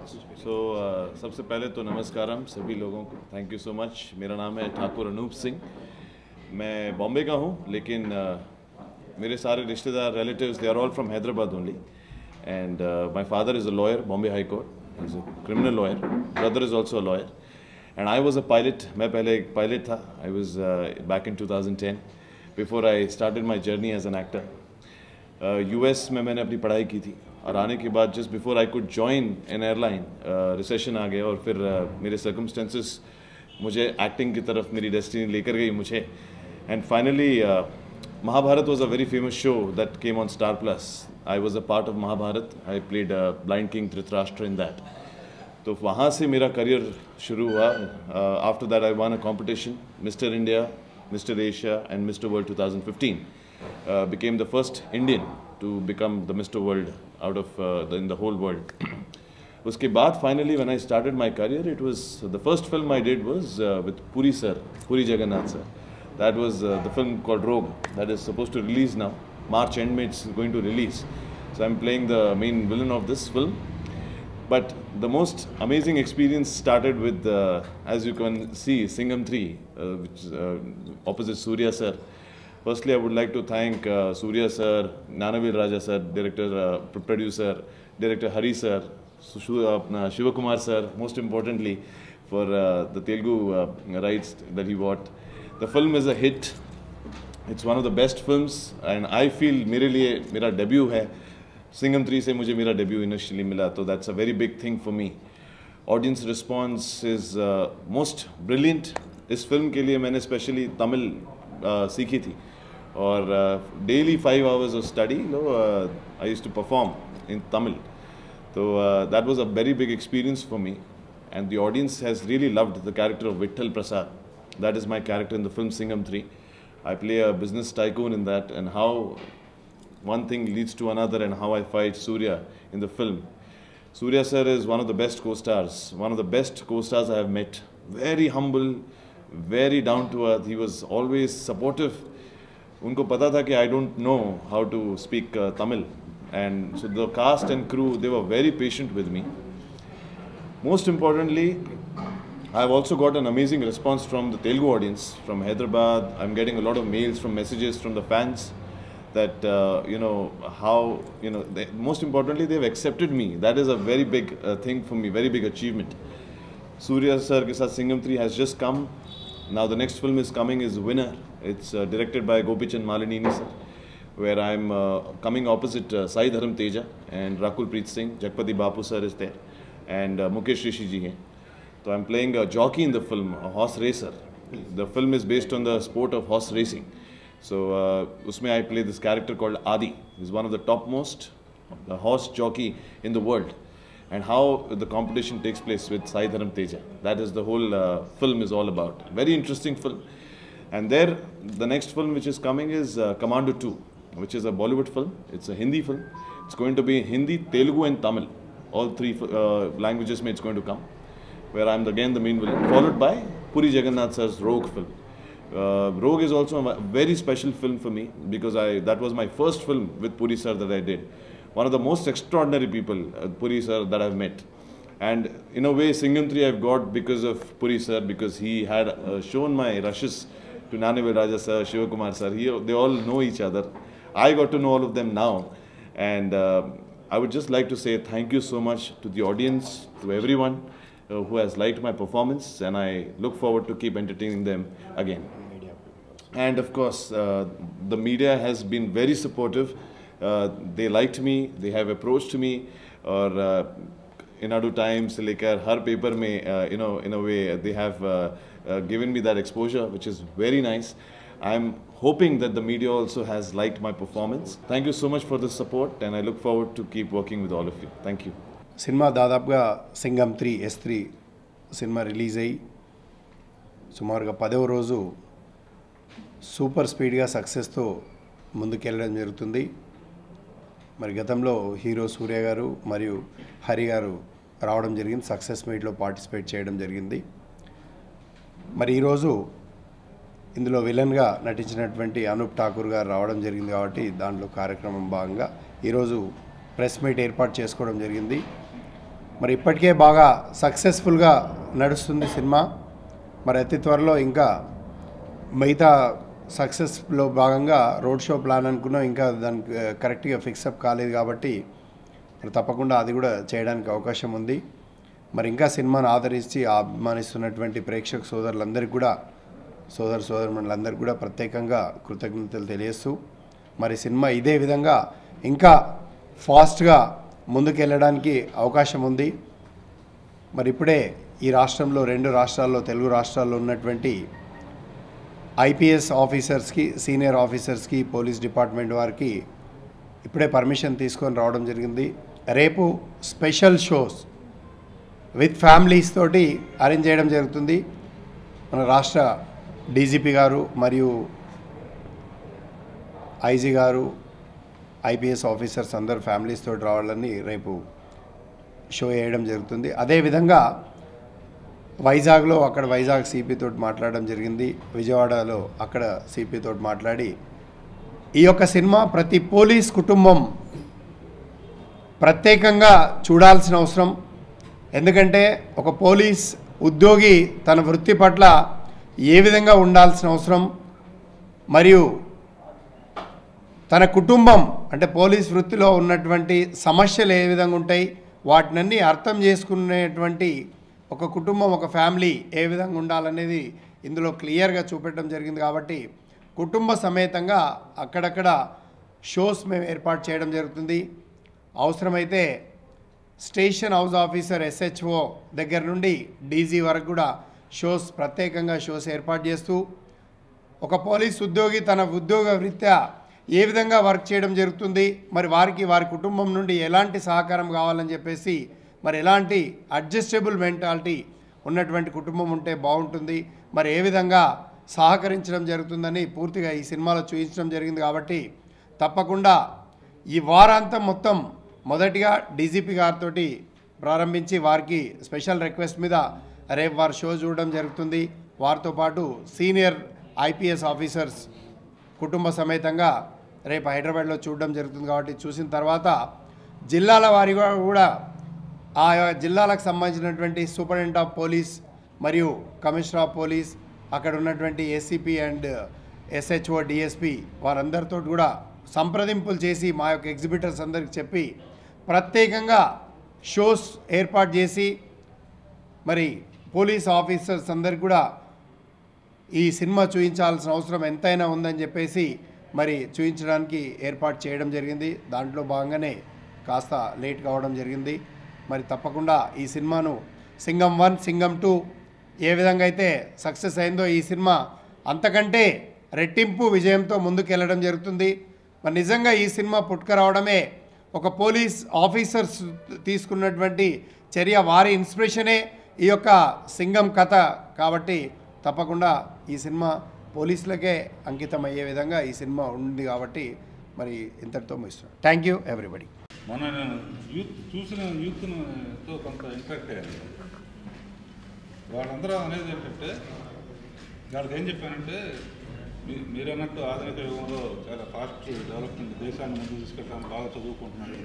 सबसे पहले तो नमस्कारम सभी लोगों को, थैंक यू सो मच। मेरा नाम है ठाकुर अनूप सिंह, मैं बॉम्बे का हूँ, लेकिन मेरे सारे रिश्तेदार relatives they are all from Hyderabad only. And my father is a lawyer, Bombay high court, is a criminal lawyer, brother is also a lawyer, and I was a pilot. मैं पहले एक पायलट था, I was back in 2010 before I started my journey as an actor. US में मैंने अपनी पढ़ाई की थी, और आने के बाद just before I could join an airline recession आ गया, और फिर मेरे सर्कमस्टेंसेस मुझे एक्टिंग की तरफ मेरी डेस्टिनी लेकर गई मुझे। And finally Mahabharat was a very famous show that came on Star Plus. I was a part of Mahabharat, I played blind king Dhritarashtra in that. तो वहाँ से मेरा करियर शुरू हुआ। After that I won a competition, mister India, mister Asia and mister world 2015। Became the first Indian to become the Mr. World out of in the whole world. उसके बाद finally when I started my career, it was the first film I did was with Puri sir, Puri Jagannath sir. That was the film called Rogue, that is supposed to release now. March end it's going to release. So I'm playing the main villain of this film. But the most amazing experience started with, as you can see, Singham 3, which opposite Surya sir. Firstly, I would like to thank Surya sir, Nanavil Raja sir, director, producer, director Hari sir, Shivakumar sir, most importantly, for the Telugu rights that he bought. The film is a hit. It's one of the best films, and I feel मेरे लिए मेरा debut है। Singham 3 से मुझे मेरा debut initially मिला, तो that's a very big thing for me. Audience response is most brilliant. इस फिल्म के लिए मैंने स्पेशली तमिल सीखी थी, और daily 5 hours of study, I used to perform in Tamil. So that was a very big experience for me, and the audience has really loved the character of Vittal Prasad. That is my character in the film Singham 3. I play a business tycoon in that, and how one thing leads to another, and how I fight Surya in the film. Surya sir is one of the best co-stars, one of the best co-stars I have met. Very humble, very down to earth. He was always supportive. उनको पता था कि I don't know how to speak Tamil, and so the cast and crew, they were very patient with me. Most importantly, I have also got an amazing response from the Telugu audience from Hyderabad. I'm getting a lot of mails, from messages from the fans that how most importantly they've accepted me. That is a very big thing for me, very big achievement. Surya sir ke sath Singham 3 has just come. Now the next film is coming, is Winner. It's directed by Gopichand Malinini sir, where I'm coming opposite Sai Dharam Teja and Rakul Preet Singh. Jagpati Bapu sir is there, and Mukesh Rishi ji hai. So I'm playing a jockey in the film, a horse racer. The film is based on the sport of horse racing. So usme I play this character called Adi. He's one of the topmost horse jockey in the world, and how the competition takes place with Sai Dharam Teja. That is the whole film is all about. Very interesting film. And there, the next film which is coming is Commando 2, which is a Bollywood film. It's a Hindi film. It's going to be Hindi, Telugu and Tamil. All three languages it's going to come, where I'm again the main villain, followed by Puri Jagannath sir's Rogue film. Rogue is also a very special film for me, because that was my first film with Puri sir that I did. One of the most extraordinary people, Puri sir, that I've met. And in a way, Singham 3 I've got because of Puri sir, because he had shown my rushes to Nanavil Raja sir, Shivakumar sir. They all know each other. I got to know all of them now. And I would just like to say thank you so much to the audience, to everyone who has liked my performance, and I look forward to keep entertaining them again. And of course, the media has been very supportive. They liked me, they have approached me, or Inadu Times, lekar har paper mein, in a way, they have given me that exposure, which is very nice. I'm hoping that the media also has liked my performance. Thank you so much for the support, and I look forward to keep working with all of you. Thank you. Cinema దాదాపుగా Singam 3 S3 cinema release అయ్యి సుమారుగా 10వ రోజు super స్పీడ్గా సక్సెస్తో ముందుకెళ్ళడం జరుగుతుంది. మరి గతంలో hero సూర్య గారు మరియు హరి గారు రావడం జరిగింది, సక్సెస్ మీట్లో పార్టిసిపేట్ చేయడం జరిగింది. మరి ఈరోజు ఇందులో విలన్గా నటించినటువంటి అనూప్ ఠాకూర్ గారు రావడం జరిగింది, కాబట్టి దాంట్లో కార్యక్రమం భాగంగా ఈరోజు ప్రెస్ మీట్ ఏర్పాటు చేసుకోవడం జరిగింది. మరి ఇప్పటికే బాగా సక్సెస్ఫుల్గా నడుస్తుంది సినిమా. మరి అతి త్వరలో ఇంకా మిగతా సక్సెస్లో భాగంగా రోడ్ షో ప్లాన్ అనుకున్నాం, ఇంకా దానికి కరెక్ట్గా ఫిక్సప్ కాలేదు కాబట్టి మరి తప్పకుండా అది కూడా చేయడానికి అవకాశం ఉంది. మరి ఇంకా సినిమాను ఆదరించి అభిమానిస్తున్నటువంటి ప్రేక్షక సోదరులందరికీ కూడా సోదరులందరికీ కూడా ప్రత్యేకంగా కృతజ్ఞతలు తెలియజేస్తూ మరి సినిమా ఇదే విధంగా ఇంకా ఫాస్ట్గా ముందుకెళ్ళడానికి అవకాశం ఉంది. మరి ఇప్పుడే ఈ రాష్ట్రంలో 2 రాష్ట్రాల్లో తెలుగు రాష్ట్రాల్లో ఉన్నటువంటి ఐపీఎస్ ఆఫీసర్స్కి, సీనియర్ ఆఫీసర్స్కి, పోలీస్ డిపార్ట్మెంట్ వారికి ఇప్పుడే పర్మిషన్ తీసుకొని రావడం జరిగింది. రేపు స్పెషల్ షోస్ విత్ ఫ్యామిలీస్ తోటి అరేంజ్ చేయడం జరుగుతుంది. మన రాష్ట్ర డీజీపీ గారు మరియు ఐజీ గారు, ఐపీఎస్ ఆఫీసర్స్ అందరు ఫ్యామిలీస్ తోటి రావాలని రేపు షో వేయడం జరుగుతుంది. అదేవిధంగా వైజాగ్లో అక్కడ వైజాగ్ సిపి తోటి మాట్లాడడం జరిగింది. విజయవాడలో అక్కడ సిపి తోటి మాట్లాడి ఈ యొక్క సినిమా ప్రతి పోలీస్ కుటుంబం ప్రత్యేకంగా చూడాల్సిన అవసరం. ఎందుకంటే ఒక పోలీస్ ఉద్యోగి తన వృత్తి పట్ల ఏ విధంగా ఉండాల్సిన అవసరం, మరియు తన కుటుంబం అంటే పోలీస్ వృత్తిలో ఉన్నటువంటి సమస్యలు ఏ విధంగా ఉంటాయి, వాటినన్నీ అర్థం చేసుకునేటువంటి ఒక కుటుంబం, ఒక ఫ్యామిలీ ఏ విధంగా ఉండాలనేది ఇందులో క్లియర్గా చూపెట్టడం జరిగింది. కాబట్టి కుటుంబ సమేతంగా అక్కడక్కడ షోస్ మేము ఏర్పాటు చేయడం జరుగుతుంది. అవసరమైతే స్టేషన్ హౌస్ ఆఫీసర్ SHO దగ్గర నుండి డీజీ వరకు కూడా ప్రత్యేకంగా షోస్ ఏర్పాటు చేస్తూ ఒక పోలీస్ ఉద్యోగి తన ఉద్యోగ రీత్యా ఏ విధంగా వర్క్ చేయడం జరుగుతుంది, మరి వారి కుటుంబం నుండి ఎలాంటి సహకారం కావాలని చెప్పేసి, మరి ఎలాంటి అడ్జస్టబుల్ మెంటాలిటీ ఉన్నటువంటి కుటుంబం ఉంటే బాగుంటుంది, మరి ఏ విధంగా సహకరించడం జరుగుతుందని పూర్తిగా ఈ సినిమాలో చూపించడం జరిగింది. కాబట్టి తప్పకుండా ఈ వారాంతం మొత్తం మొదటిగా డీజీపీ గారితో ప్రారంభించి వారికి స్పెషల్ రిక్వెస్ట్ మీద రేపు వారి షో చూడడం జరుగుతుంది. వారితో పాటు సీనియర్ ఐపీఎస్ ఆఫీసర్స్ కుటుంబ సమేతంగా రేపు హైదరాబాద్లో చూడడం జరుగుతుంది. కాబట్టి చూసిన తర్వాత జిల్లాల వారీగా కూడా ఆయా జిల్లాలకు సంబంధించినటువంటి సూపరింటెండెంట్ ఆఫ్ పోలీస్ మరియు కమిషనర్ ఆఫ్ పోలీస్, అక్కడ ఉన్నటువంటి ఏసీపీ అండ్ SHO డిఎస్పీ వారందరితో కూడా సంప్రదింపులు చేసి మా యొక్క ఎగ్జిబిటర్స్ అందరికి చెప్పి ప్రత్యేకంగా షోస్ ఏర్పాటు చేసి మరి పోలీస్ ఆఫీసర్స్ అందరికి కూడా ఈ సినిమా చూపించాల్సిన అవసరం ఎంతైనా ఉందని చెప్పేసి మరి చూపించడానికి ఏర్పాటు చేయడం జరిగింది. దాంట్లో భాగంగానే కాస్త లేట్ కావడం జరిగింది. మరి తప్పకుండా ఈ సినిమాను సింగం 1, సింగం 2 ఏ విధంగా అయితే సక్సెస్ అయిందో ఈ సినిమా అంతకంటే రెట్టింపు విజయంతో ముందుకెళ్ళడం జరుగుతుంది. మరి నిజంగా ఈ సినిమా పుట్టుకురావడమే ఒక పోలీస్ ఆఫీసర్స్ తీసుకున్నటువంటి చర్య, వారి ఇన్స్పిరేషనే ఈ యొక్క సింగం కథ. కాబట్టి తప్పకుండా ఈ సినిమా పోలీసులకే అంకితం అయ్యే విధంగా ఈ సినిమా ఉంది. కాబట్టి మరి ఇంతటితో ముగిస్తున్నాను. Thank you everybody. మన చూసిన యూత్తో కొంత ఇంట్రాక్ట్ అయ్యాను. వాళ్ళందరూ అనేది ఏంటంటే, వాళ్ళకి ఏం చెప్పానంటే, మీరు అన్నట్టు ఆధునిక యుగంలో చాలా ఫాస్ట్ డెవలప్మెంట్, దేశాన్ని ముందు తీసుకెళ్ళడానికి బాగా చదువుకుంటున్నారు.